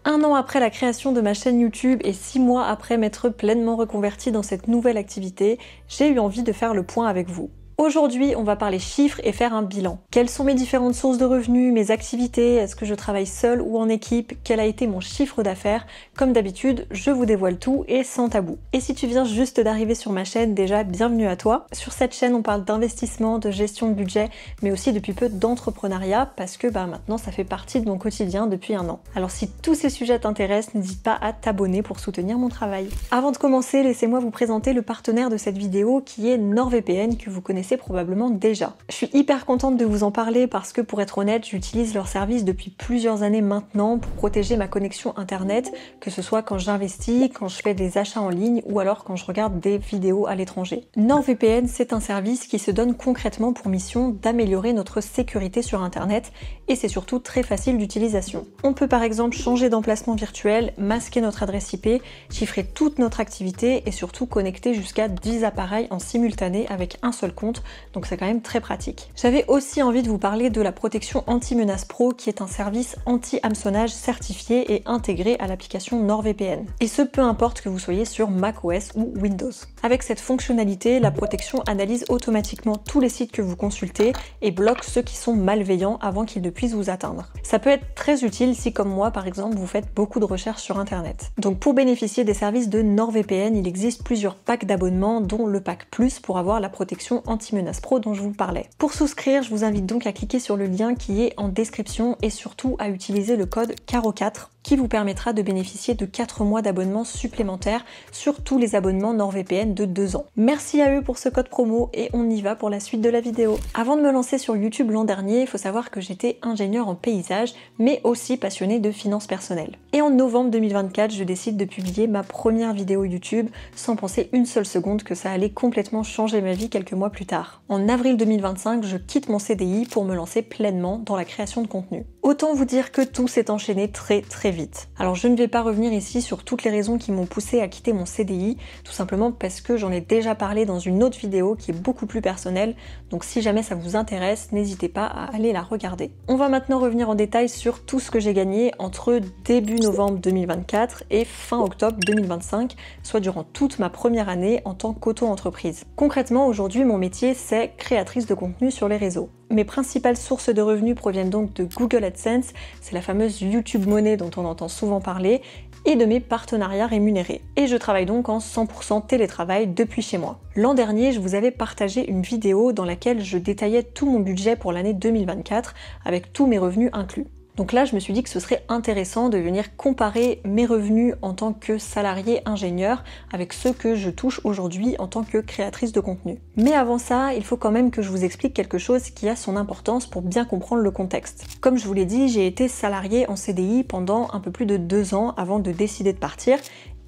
Un an après la création de ma chaîne YouTube et 6 mois après m'être pleinement reconvertie dans cette nouvelle activité, j'ai eu envie de faire le point avec vous. Aujourd'hui, on va parler chiffres et faire un bilan. Quelles sont mes différentes sources de revenus, mes activités, est-ce que je travaille seule ou en équipe, quel a été mon chiffre d'affaires? Comme d'habitude, je vous dévoile tout et sans tabou. Et si tu viens juste d'arriver sur ma chaîne, déjà bienvenue à toi. Sur cette chaîne, on parle d'investissement, de gestion de budget, mais aussi depuis peu d'entrepreneuriat parce que maintenant ça fait partie de mon quotidien depuis un an. Alors si tous ces sujets t'intéressent, n'hésite pas à t'abonner pour soutenir mon travail. Avant de commencer, laissez-moi vous présenter le partenaire de cette vidéo qui est NordVPN, que vous connaissez probablement déjà. Je suis hyper contente de vous en parler parce que pour être honnête, j'utilise leur service depuis plusieurs années maintenant pour protéger ma connexion internet, que ce soit quand j'investis, quand je fais des achats en ligne ou alors quand je regarde des vidéos à l'étranger. NordVPN, c'est un service qui se donne concrètement pour mission d'améliorer notre sécurité sur internet et c'est surtout très facile d'utilisation. On peut par exemple changer d'emplacement virtuel, masquer notre adresse IP, chiffrer toute notre activité et surtout connecter jusqu'à 10 appareils en simultané avec un seul compte. Donc c'est quand même très pratique. J'avais aussi envie de vous parler de la protection anti-menace pro qui est un service anti-hameçonnage certifié et intégré à l'application NordVPN. Et ce peu importe que vous soyez sur macOS ou Windows. Avec cette fonctionnalité, la protection analyse automatiquement tous les sites que vous consultez et bloque ceux qui sont malveillants avant qu'ils ne puissent vous atteindre. Ça peut être très utile si comme moi par exemple vous faites beaucoup de recherches sur internet. Donc pour bénéficier des services de NordVPN, il existe plusieurs packs d'abonnement dont le pack Plus pour avoir la protection anti-menace pro dont je vous parlais. Pour souscrire, je vous invite donc à cliquer sur le lien qui est en description et surtout à utiliser le code CARO4 qui vous permettra de bénéficier de 4 mois d'abonnement supplémentaires sur tous les abonnements NordVPN de 2 ans. Merci à eux pour ce code promo et on y va pour la suite de la vidéo. Avant de me lancer sur YouTube l'an dernier, il faut savoir que j'étais ingénieure en paysage mais aussi passionnée de finances personnelles. Et en novembre 2024, je décide de publier ma première vidéo YouTube sans penser une seule seconde que ça allait complètement changer ma vie quelques mois plus tard. En avril 2025, je quitte mon CDI pour me lancer pleinement dans la création de contenu. Autant vous dire que tout s'est enchaîné très vite. Alors je ne vais pas revenir ici sur toutes les raisons qui m'ont poussé à quitter mon CDI, tout simplement parce que j'en ai déjà parlé dans une autre vidéo qui est beaucoup plus personnelle, donc si jamais ça vous intéresse, n'hésitez pas à aller la regarder. On va maintenant revenir en détail sur tout ce que j'ai gagné entre début novembre 2024 et fin octobre 2025, soit durant toute ma première année en tant qu'auto-entreprise. Concrètement, aujourd'hui, mon métier, c'est créatrice de contenu sur les réseaux. Mes principales sources de revenus proviennent donc de Google AdSense, c'est la fameuse YouTube monnaie dont on entend souvent parler, et de mes partenariats rémunérés. Et je travaille donc en 100% télétravail depuis chez moi. L'an dernier, je vous avais partagé une vidéo dans laquelle je détaillais tout mon budget pour l'année 2024 avec tous mes revenus inclus. Donc là, je me suis dit que ce serait intéressant de venir comparer mes revenus en tant que salarié ingénieur avec ceux que je touche aujourd'hui en tant que créatrice de contenu. Mais avant ça, il faut quand même que je vous explique quelque chose qui a son importance pour bien comprendre le contexte. Comme je vous l'ai dit, j'ai été salariée en CDI pendant un peu plus de 2 ans avant de décider de partir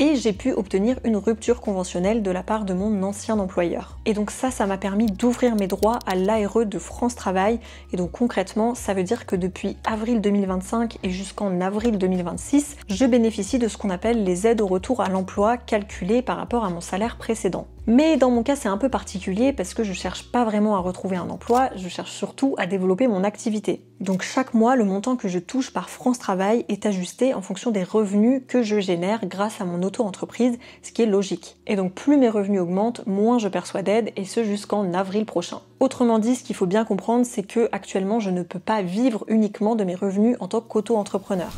et j'ai pu obtenir une rupture conventionnelle de la part de mon ancien employeur. Et donc ça m'a permis d'ouvrir mes droits à l'ARE de France Travail, et donc concrètement, ça veut dire que depuis avril 2025 et jusqu'en avril 2026, je bénéficie de ce qu'on appelle les aides au retour à l'emploi calculées par rapport à mon salaire précédent. Mais dans mon cas, c'est un peu particulier parce que je cherche pas vraiment à retrouver un emploi, je cherche surtout à développer mon activité. Donc chaque mois, le montant que je touche par France Travail est ajusté en fonction des revenus que je génère grâce à mon auto-entreprise, ce qui est logique. Et donc plus mes revenus augmentent, moins je perçois d'aide, et ce jusqu'en avril prochain. Autrement dit, ce qu'il faut bien comprendre, c'est que actuellement, je ne peux pas vivre uniquement de mes revenus en tant qu'auto-entrepreneur.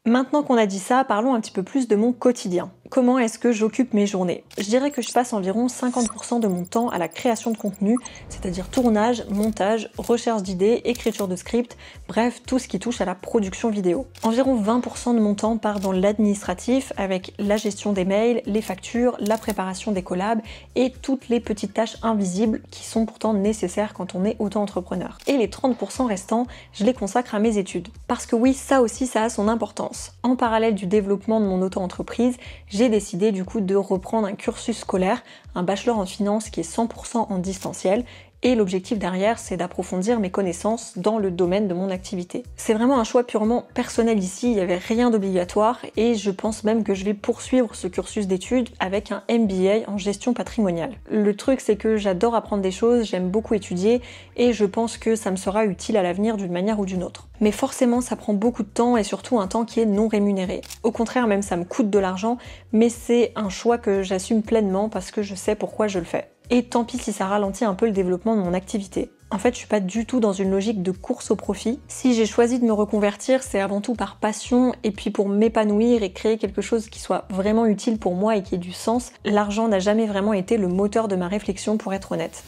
Maintenant qu'on a dit ça, parlons un petit peu plus de mon quotidien. Comment est-ce que j'occupe mes journées? Je dirais que je passe environ 50% de mon temps à la création de contenu, c'est-à-dire tournage, montage, recherche d'idées, écriture de script, bref, tout ce qui touche à la production vidéo. Environ 20% de mon temps part dans l'administratif avec la gestion des mails, les factures, la préparation des collabs et toutes les petites tâches invisibles qui sont pourtant nécessaires quand on est auto-entrepreneur. Et les 30% restants, je les consacre à mes études. Parce que oui, ça aussi, ça a son importance. En parallèle du développement de mon auto-entreprise, j'ai décidé du coup de reprendre un cursus scolaire, un bachelor en finance qui est 100% en distanciel, et l'objectif derrière c'est d'approfondir mes connaissances dans le domaine de mon activité. C'est vraiment un choix purement personnel ici, il n'y avait rien d'obligatoire et je pense même que je vais poursuivre ce cursus d'études avec un MBA en gestion patrimoniale. Le truc c'est que j'adore apprendre des choses, j'aime beaucoup étudier et je pense que ça me sera utile à l'avenir d'une manière ou d'une autre. Mais forcément ça prend beaucoup de temps et surtout un temps qui est non rémunéré. Au contraire même ça me coûte de l'argent, mais c'est un choix que j'assume pleinement parce que je sais pourquoi je le fais. Et tant pis si ça ralentit un peu le développement de mon activité. En fait, je suis pas du tout dans une logique de course au profit. Si j'ai choisi de me reconvertir, c'est avant tout par passion et puis pour m'épanouir et créer quelque chose qui soit vraiment utile pour moi et qui ait du sens. L'argent n'a jamais vraiment été le moteur de ma réflexion, pour être honnête.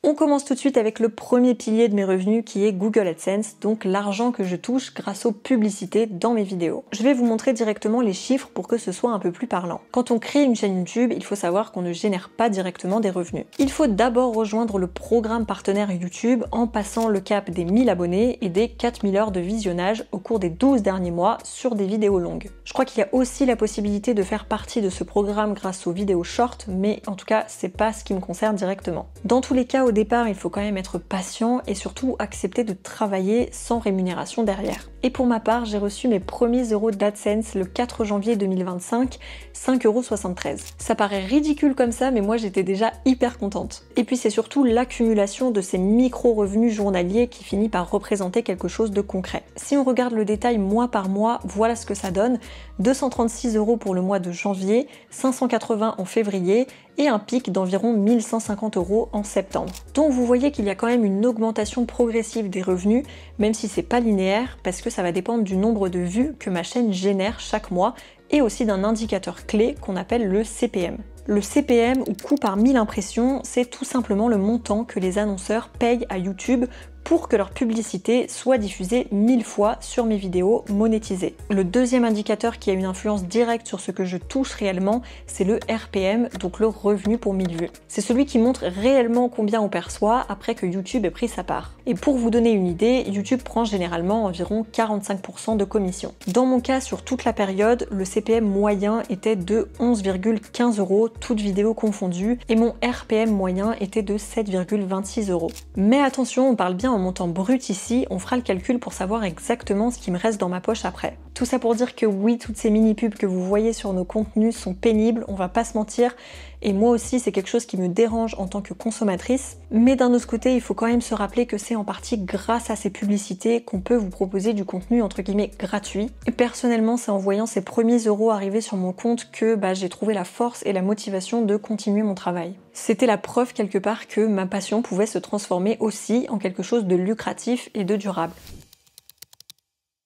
On commence tout de suite avec le premier pilier de mes revenus qui est Google AdSense, donc l'argent que je touche grâce aux publicités dans mes vidéos. Je vais vous montrer directement les chiffres pour que ce soit un peu plus parlant. Quand on crée une chaîne YouTube, il faut savoir qu'on ne génère pas directement des revenus. Il faut d'abord rejoindre le programme partenaire YouTube en passant le cap des 1000 abonnés et des 4000 heures de visionnage au cours des 12 derniers mois sur des vidéos longues. Je crois qu'il y a aussi la possibilité de faire partie de ce programme grâce aux vidéos short, mais en tout cas, c'est pas ce qui me concerne directement. Dans tous les cas, au départ, il faut quand même être patient et surtout accepter de travailler sans rémunération derrière. Et pour ma part, j'ai reçu mes premiers euros d'AdSense le 4 janvier 2025, 5,73 €. Ça paraît ridicule comme ça, mais moi j'étais déjà hyper contente. Et puis c'est surtout l'accumulation de ces micro-revenus journaliers qui finit par représenter quelque chose de concret. Si on regarde le détail mois par mois, voilà ce que ça donne. 236 € pour le mois de janvier, 580 en février et un pic d'environ 1150 € en septembre. Donc vous voyez qu'il y a quand même une augmentation progressive des revenus, même si c'est pas linéaire, parce que ça va dépendre du nombre de vues que ma chaîne génère chaque mois et aussi d'un indicateur clé qu'on appelle le CPM. Le CPM, ou coût par 1000 impressions, c'est tout simplement le montant que les annonceurs payent à YouTube pour que leur publicité soit diffusée 1000 fois sur mes vidéos monétisées. Le deuxième indicateur qui a une influence directe sur ce que je touche réellement, c'est le RPM, donc le revenu pour 1000 vues. C'est celui qui montre réellement combien on perçoit après que YouTube ait pris sa part. Et pour vous donner une idée, YouTube prend généralement environ 45% de commission. Dans mon cas, sur toute la période, le CPM moyen était de 11,15 €, toutes vidéos confondues, et mon RPM moyen était de 7,26 €. Mais attention, on parle bien en montant brut ici, on fera le calcul pour savoir exactement ce qui me reste dans ma poche après. Tout ça pour dire que oui, toutes ces mini-pubs que vous voyez sur nos contenus sont pénibles, on va pas se mentir, et moi aussi c'est quelque chose qui me dérange en tant que consommatrice, mais d'un autre côté il faut quand même se rappeler que c'est en partie grâce à ces publicités qu'on peut vous proposer du contenu entre guillemets gratuit. Et personnellement c'est en voyant ces premiers euros arriver sur mon compte que j'ai trouvé la force et la motivation de continuer mon travail. C'était la preuve quelque part que ma passion pouvait se transformer aussi en quelque chose de lucratif et de durable.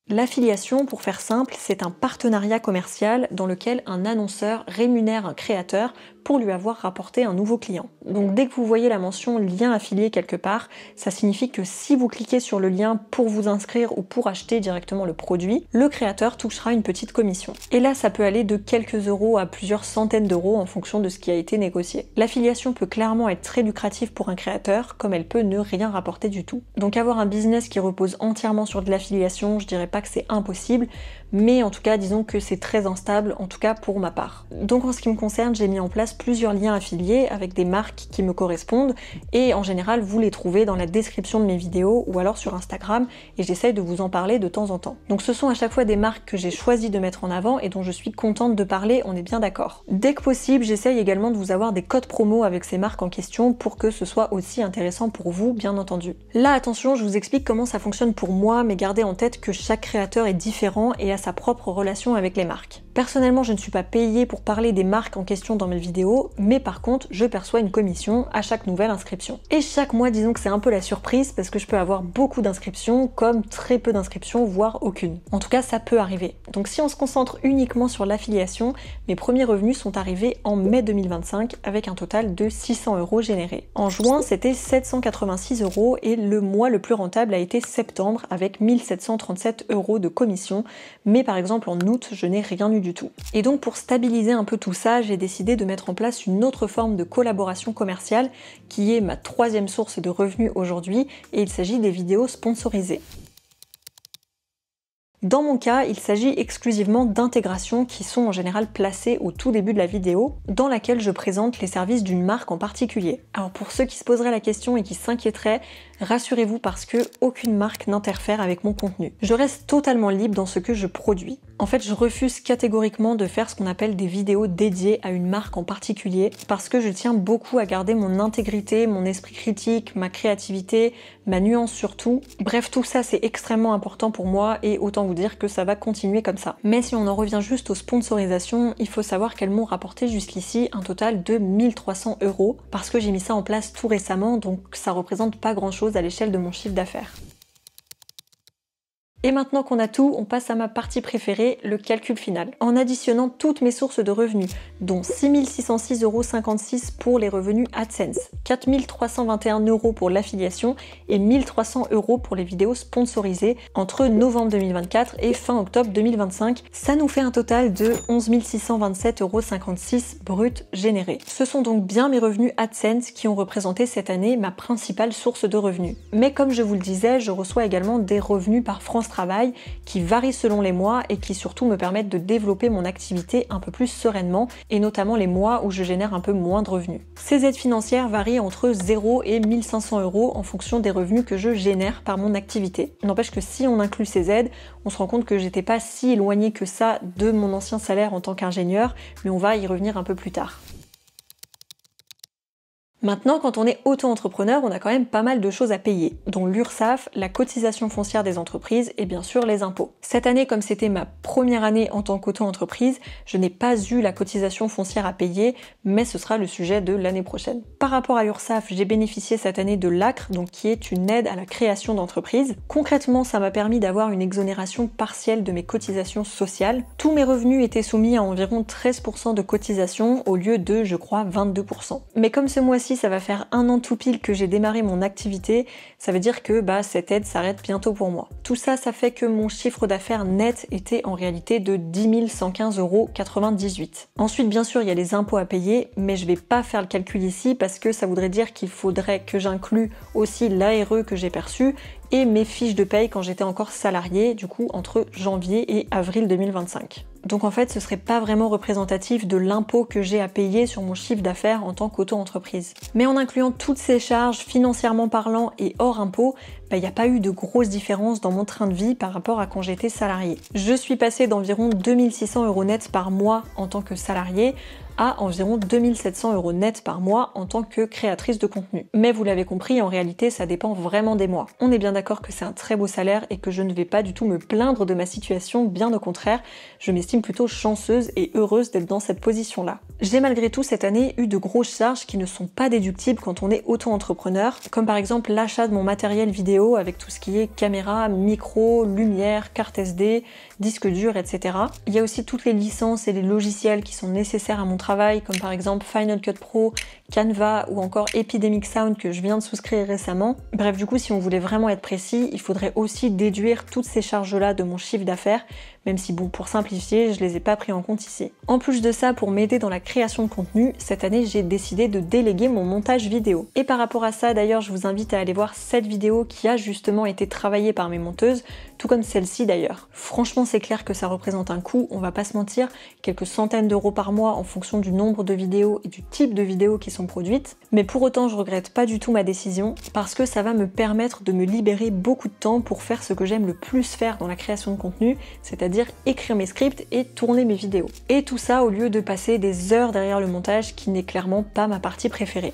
L'affiliation, pour faire simple, c'est un partenariat commercial dans lequel un annonceur rémunère un créateur pour lui avoir rapporté un nouveau client. Donc dès que vous voyez la mention lien affilié quelque part, ça signifie que si vous cliquez sur le lien pour vous inscrire ou pour acheter directement le produit, le créateur touchera une petite commission. Et là, ça peut aller de quelques euros à plusieurs centaines d'euros en fonction de ce qui a été négocié. L'affiliation peut clairement être très lucrative pour un créateur, comme elle peut ne rien rapporter du tout. Donc avoir un business qui repose entièrement sur de l'affiliation, je dirais pas que c'est impossible, mais en tout cas disons que c'est très instable, en tout cas pour ma part. Donc en ce qui me concerne, j'ai mis en place plusieurs liens affiliés avec des marques qui me correspondent et en général vous les trouvez dans la description de mes vidéos ou alors sur Instagram et j'essaye de vous en parler de temps en temps. Donc ce sont à chaque fois des marques que j'ai choisi de mettre en avant et dont je suis contente de parler, on est bien d'accord. Dès que possible, j'essaye également de vous avoir des codes promo avec ces marques en question pour que ce soit aussi intéressant pour vous, bien entendu. Là attention, je vous explique comment ça fonctionne pour moi, mais gardez en tête que chaque créateur est différent et a sa propre relation avec les marques. Personnellement, je ne suis pas payée pour parler des marques en question dans mes vidéos, mais par contre, je perçois une commission à chaque nouvelle inscription. Et chaque mois, disons que c'est un peu la surprise parce que je peux avoir beaucoup d'inscriptions comme très peu d'inscriptions, voire aucune. En tout cas, ça peut arriver. Donc si on se concentre uniquement sur l'affiliation, mes premiers revenus sont arrivés en mai 2025 avec un total de 600 € générés. En juin, c'était 786 € et le mois le plus rentable a été septembre avec 1737 € de commission, mais par exemple en août, je n'ai rien eu du tout. Et donc pour stabiliser un peu tout ça, j'ai décidé de mettre en place une autre forme de collaboration commerciale qui est ma troisième source de revenus aujourd'hui et il s'agit des vidéos sponsorisées. Dans mon cas, il s'agit exclusivement d'intégrations qui sont en général placées au tout début de la vidéo, dans laquelle je présente les services d'une marque en particulier. Alors pour ceux qui se poseraient la question et qui s'inquiéteraient, rassurez-vous parce que aucune marque n'interfère avec mon contenu. Je reste totalement libre dans ce que je produis. En fait, je refuse catégoriquement de faire ce qu'on appelle des vidéos dédiées à une marque en particulier parce que je tiens beaucoup à garder mon intégrité, mon esprit critique, ma créativité, ma nuance surtout. Bref, tout ça c'est extrêmement important pour moi et autant vous dire que ça va continuer comme ça. Mais si on en revient juste aux sponsorisations, il faut savoir qu'elles m'ont rapporté jusqu'ici un total de 1300 € parce que j'ai mis ça en place tout récemment, donc ça représente pas grand chose à l'échelle de mon chiffre d'affaires. Et maintenant qu'on a tout, on passe à ma partie préférée, le calcul final. En additionnant toutes mes sources de revenus, dont 6606,56 € pour les revenus AdSense, 4321 € pour l'affiliation et 1300 € pour les vidéos sponsorisées entre novembre 2024 et fin octobre 2025, ça nous fait un total de 11 627,56 € brut générés. Ce sont donc bien mes revenus AdSense qui ont représenté cette année ma principale source de revenus. Mais comme je vous le disais, je reçois également des revenus par France Travail qui varient selon les mois et qui surtout me permettent de développer mon activité un peu plus sereinement et notamment les mois où je génère un peu moins de revenus. Ces aides financières varient entre 0 et 1500 € en fonction des revenus que je génère par mon activité. N'empêche que si on inclut ces aides, on se rend compte que j'étais pas si éloignée que ça de mon ancien salaire en tant qu'ingénieur, mais on va y revenir un peu plus tard. Maintenant, quand on est auto-entrepreneur, on a quand même pas mal de choses à payer, dont l'URSSAF, la cotisation foncière des entreprises et bien sûr les impôts. Cette année, comme c'était ma première année en tant qu'auto-entreprise, je n'ai pas eu la cotisation foncière à payer, mais ce sera le sujet de l'année prochaine. Par rapport à l'URSSAF, j'ai bénéficié cette année de l'ACRE, donc qui est une aide à la création d'entreprise. Concrètement, ça m'a permis d'avoir une exonération partielle de mes cotisations sociales. Tous mes revenus étaient soumis à environ 13% de cotisation au lieu de, je crois, 22%. Mais comme ce mois-ci, ça va faire 1 an tout pile que j'ai démarré mon activité, ça veut dire que cette aide s'arrête bientôt pour moi. Tout ça, ça fait que mon chiffre d'affaires net était en réalité de 10 115,98 €. Ensuite, bien sûr, il y a les impôts à payer, mais je vais pas faire le calcul ici parce que ça voudrait dire qu'il faudrait que j'inclue aussi l'ARE que j'ai perçu et mes fiches de paye quand j'étais encore salariée, du coup entre janvier et avril 2025. Donc en fait, ce serait pas vraiment représentatif de l'impôt que j'ai à payer sur mon chiffre d'affaires en tant qu'auto-entreprise. Mais en incluant toutes ces charges financièrement parlant et hors impôt, il n'y a pas eu de grosses différences dans mon train de vie par rapport à quand j'étais salariée. Je suis passée d'environ 2600 € net par mois en tant que salariée à environ 2700 € net par mois en tant que créatrice de contenu. Mais vous l'avez compris, en réalité, ça dépend vraiment des mois. On est bien d'accord que c'est un très beau salaire et que je ne vais pas du tout me plaindre de ma situation, bien au contraire, je m'estime plutôt chanceuse et heureuse d'être dans cette position-là. J'ai malgré tout cette année eu de grosses charges qui ne sont pas déductibles quand on est auto-entrepreneur, comme par exemple l'achat de mon matériel vidéo avec tout ce qui est caméra, micro, lumière, carte SD, disque dur, etc. Il y a aussi toutes les licences et les logiciels qui sont nécessaires à mon travail, comme par exemple Final Cut Pro, Canva ou encore Epidemic Sound que je viens de souscrire récemment. Bref, du coup, si on voulait vraiment être précis, il faudrait aussi déduire toutes ces charges-là de mon chiffre d'affaires, même si bon, pour simplifier, je les ai pas pris en compte ici. En plus de ça, pour m'aider dans la création de contenu, cette année, j'ai décidé de déléguer mon montage vidéo. Et par rapport à ça, d'ailleurs, je vous invite à aller voir cette vidéo qui a justement été travaillée par mes monteuses, tout comme celle-ci d'ailleurs. Franchement, c'est clair que ça représente un coût, on va pas se mentir, quelques centaines d'euros par mois en fonction du nombre de vidéos et du type de vidéos qui sont produites. Mais pour autant, je regrette pas du tout ma décision parce que ça va me permettre de me libérer beaucoup de temps pour faire ce que j'aime le plus faire dans la création de contenu, c'est-à-dire écrire mes scripts et tourner mes vidéos. Et tout ça au lieu de passer des heures derrière le montage qui n'est clairement pas ma partie préférée.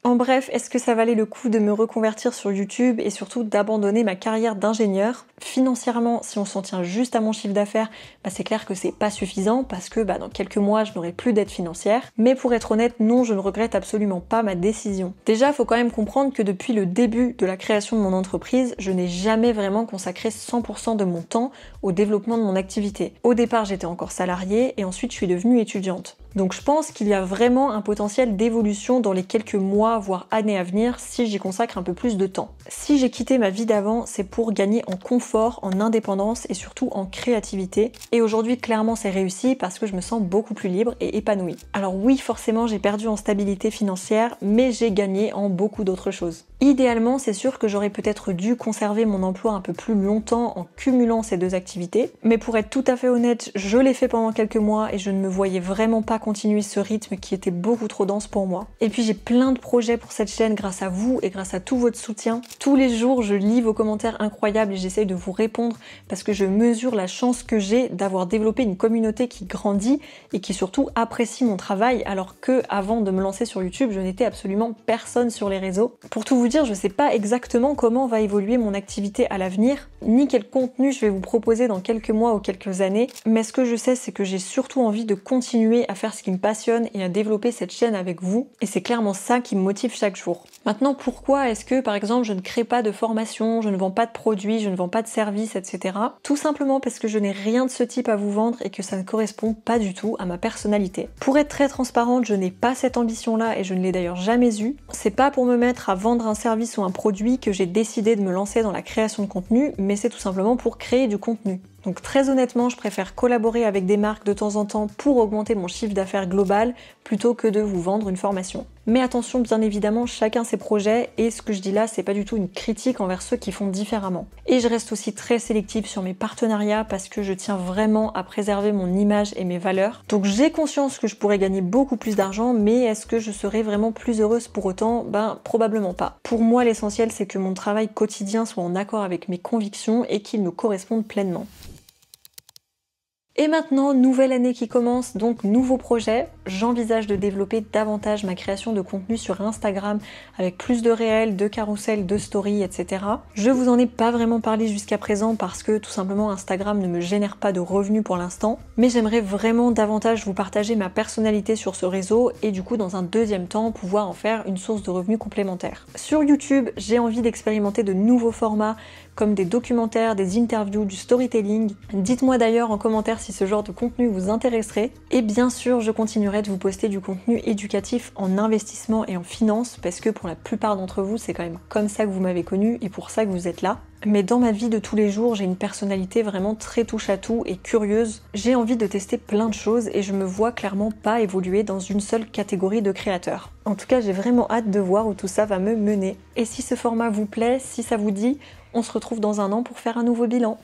En bref, est-ce que ça valait le coup de me reconvertir sur YouTube et surtout d'abandonner ma carrière d'ingénieur? Financièrement, si on s'en tient juste à mon chiffre d'affaires, c'est clair que c'est pas suffisant parce que dans quelques mois, je n'aurai plus d'aide financière. Mais pour être honnête, non, je ne regrette absolument pas ma décision. Déjà, il faut quand même comprendre que depuis le début de la création de mon entreprise, je n'ai jamais vraiment consacré 100% de mon temps au développement de mon activité. Au départ, j'étais encore salariée et ensuite je suis devenue étudiante. Donc je pense qu'il y a vraiment un potentiel d'évolution dans les quelques mois, voire années à venir, si j'y consacre un peu plus de temps. Si j'ai quitté ma vie d'avant, c'est pour gagner en confort, en indépendance et surtout en créativité. Et aujourd'hui, clairement, c'est réussi parce que je me sens beaucoup plus libre et épanouie. Alors oui, forcément, j'ai perdu en stabilité financière, mais j'ai gagné en beaucoup d'autres choses. Idéalement, c'est sûr que j'aurais peut-être dû conserver mon emploi un peu plus longtemps en cumulant ces deux activités, mais pour être tout à fait honnête, je l'ai fait pendant quelques mois et je ne me voyais vraiment pas continuer ce rythme qui était beaucoup trop dense pour moi. Et puis j'ai plein de projets pour cette chaîne grâce à vous et grâce à tout votre soutien. Tous les jours, je lis vos commentaires incroyables et j'essaye de vous répondre parce que je mesure la chance que j'ai d'avoir développé une communauté qui grandit et qui surtout apprécie mon travail, alors que avant de me lancer sur YouTube, je n'étais absolument personne sur les réseaux. Pour tout vous dire, je sais pas exactement comment va évoluer mon activité à l'avenir, ni quel contenu je vais vous proposer dans quelques mois ou quelques années, mais ce que je sais, c'est que j'ai surtout envie de continuer à faire ce qui me passionne et à développer cette chaîne avec vous, et c'est clairement ça qui me motive chaque jour. Maintenant, pourquoi est-ce que, par exemple, je ne crée pas de formation, je ne vends pas de produits, je ne vends pas de services, etc. Tout simplement parce que je n'ai rien de ce type à vous vendre et que ça ne correspond pas du tout à ma personnalité. Pour être très transparente, je n'ai pas cette ambition-là et je ne l'ai d'ailleurs jamais eue. C'est pas pour me mettre à vendre un service ou un produit que j'ai décidé de me lancer dans la création de contenu, mais c'est tout simplement pour créer du contenu. Donc très honnêtement, je préfère collaborer avec des marques de temps en temps pour augmenter mon chiffre d'affaires global plutôt que de vous vendre une formation. Mais attention, bien évidemment, chacun ses projets et ce que je dis là, c'est pas du tout une critique envers ceux qui font différemment. Et je reste aussi très sélective sur mes partenariats parce que je tiens vraiment à préserver mon image et mes valeurs. Donc j'ai conscience que je pourrais gagner beaucoup plus d'argent, mais est-ce que je serais vraiment plus heureuse pour autant? Ben probablement pas. Pour moi, l'essentiel c'est que mon travail quotidien soit en accord avec mes convictions et qu'il me corresponde pleinement. Et maintenant, nouvelle année qui commence, donc nouveau projet. J'envisage de développer davantage ma création de contenu sur Instagram avec plus de réels, de carousels, de stories, etc. Je vous en ai pas vraiment parlé jusqu'à présent parce que tout simplement Instagram ne me génère pas de revenus pour l'instant, mais j'aimerais vraiment davantage vous partager ma personnalité sur ce réseau et du coup dans un deuxième temps pouvoir en faire une source de revenus complémentaire. Sur YouTube, j'ai envie d'expérimenter de nouveaux formats comme des documentaires, des interviews, du storytelling. Dites-moi d'ailleurs en commentaire si ce genre de contenu vous intéresserait. Et bien sûr, je continuerai de vous poster du contenu éducatif en investissement et en finance, parce que pour la plupart d'entre vous, c'est quand même comme ça que vous m'avez connu et pour ça que vous êtes là. Mais dans ma vie de tous les jours, j'ai une personnalité vraiment très touche à tout et curieuse. J'ai envie de tester plein de choses et je me vois clairement pas évoluer dans une seule catégorie de créateurs. En tout cas, j'ai vraiment hâte de voir où tout ça va me mener. Et si ce format vous plaît, si ça vous dit, on se retrouve dans un an pour faire un nouveau bilan.